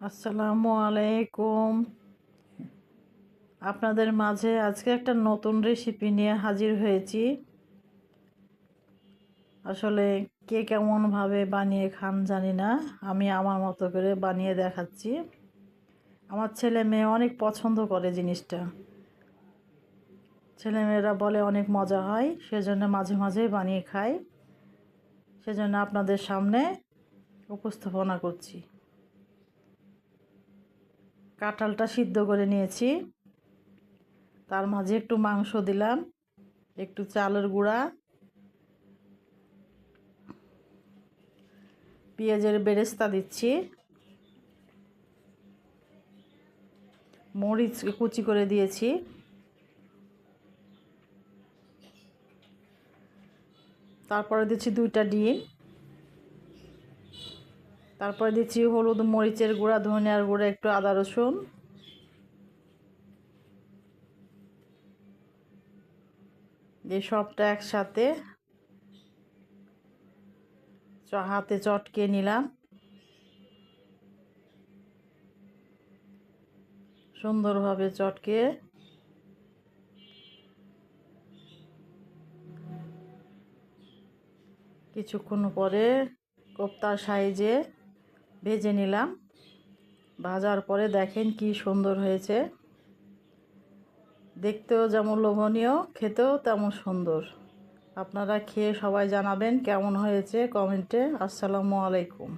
আসসালামু আলাইকুম। আপনাদের মাঝে আজকে একটা নতুন রেসিপি নিয়ে হাজির হয়েছি। আসলে কে কেমনভাবে বানিয়ে খান জানি না, আমি আমার মতো করে বানিয়ে দেখাচ্ছি। আমার ছেলে মেয়ে অনেক পছন্দ করে জিনিসটা। ছেলেমেয়েরা বলে অনেক মজা হয়, সেজন্য মাঝে মাঝে বানিয়ে খাই। সেজন্য আপনাদের সামনে উপস্থাপনা করছি। কাঁঠালটা সিদ্ধ করে নিয়েছি, তার মাঝে একটু মাংস দিলাম, একটু চালের গুঁড়া, পেঁয়াজের বেরেস্তা দিচ্ছি, মরিচ কুচি করে দিয়েছি, তারপরে দিচ্ছি 2টা ডিম, তারপরে দিচ্ছি হলুদ, মরিচের গুঁড়া, ধনিয়ার গুঁড়া, একটু আদা রসুন, দিয়ে সবটা একসাথে হাতে চটকে নিলাম। সুন্দরভাবে চটকে কিছুক্ষণ পরে কোপ্তার সাইজে ভেজে নিলাম। ভাজার পরে দেখেন কি সুন্দর হয়েছে, দেখতেও যেমন লোভনীয়, খেতেও তেমন সুন্দর। আপনারা খেয়ে সবাই জানাবেন কেমন হয়েছে কমেন্টে। আসসালামু আলাইকুম।